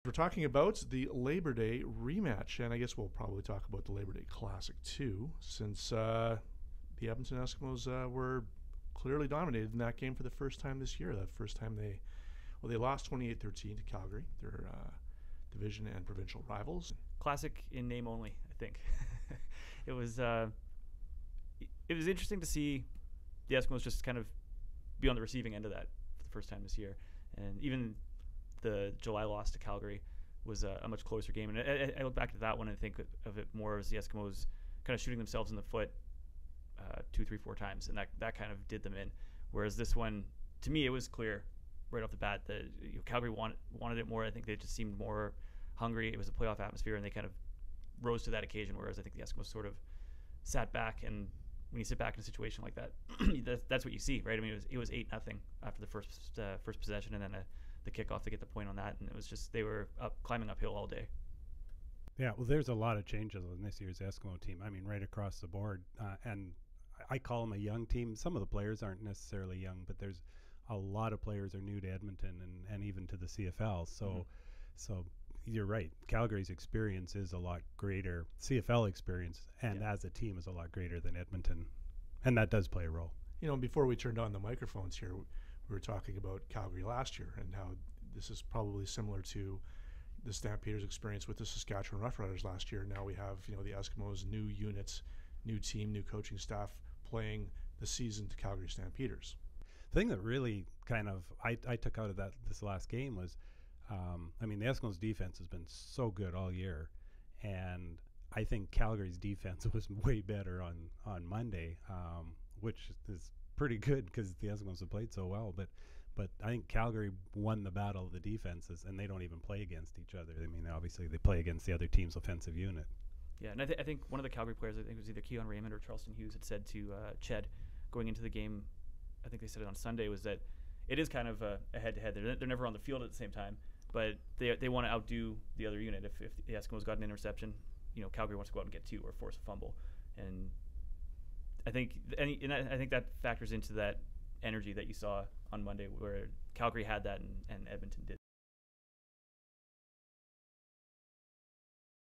We're talking about the Labor Day rematch, and I guess we'll probably talk about the Labor Day Classic too, since the Edmonton Eskimos were clearly dominated in that game for the first time this year. That first time they lost 28-13 to Calgary, their division and provincial rivals. Classic in name only, I think. It was interesting to see the Eskimos just kind of be on the receiving end of that for the first time this year, and even the July loss to Calgary was a much closer game. And I look back to that one and think of it more as the Eskimos kind of shooting themselves in the foot 2, 3, 4 times, and that kind of did them in. Whereas this one, to me, it was clear right off the bat that Calgary wanted it more. I think they just seemed more hungry. It was a playoff atmosphere, and they kind of rose to that occasion, whereas I think the Eskimos sort of sat back. And when you sit back in a situation like that, that's what you see, right? I mean, it was 8-0 after the first possession, and then the kickoff to get the point on that, and it was just they were climbing uphill all day. Yeah, well, there's a lot of changes on this year's Eskimo team. I mean, right across the board, and I call them a young team. Some of the players aren't necessarily young, but there's a lot of players are new to Edmonton and even to the CFL. So you're right. Calgary's experience is a lot greater. CFL experience and as a team is a lot greater than Edmonton, and that does play a role. Before we turned on the microphones here, we were talking about Calgary last year and how this is probably similar to the Stampeders' experience with the Saskatchewan Roughriders last year. Now we have the Eskimos, new units, new team, new coaching staff playing the seasoned Calgary Stampeders. The thing that really kind of I took out of this last game was, the Eskimos' defense has been so good all year, and I think Calgary's defense was way better on Monday, which is pretty good because the Eskimos have played so well. But I think Calgary won the battle of the defenses, and they don't even play against each other. I mean, obviously they play against the other team's offensive unit. Yeah, and I think one of the Calgary players, I think it was either Keon Raymond or Charleston Hughes, had said to Ched going into the game, I think they said it on Sunday, was that it is kind of a head-to-head. They're never on the field at the same time, but they want to outdo the other unit. If the Eskimos got an interception, Calgary wants to go out and get 2 or force a fumble. And I think that factors into that energy that you saw on Monday, where Calgary had that and Edmonton didn't.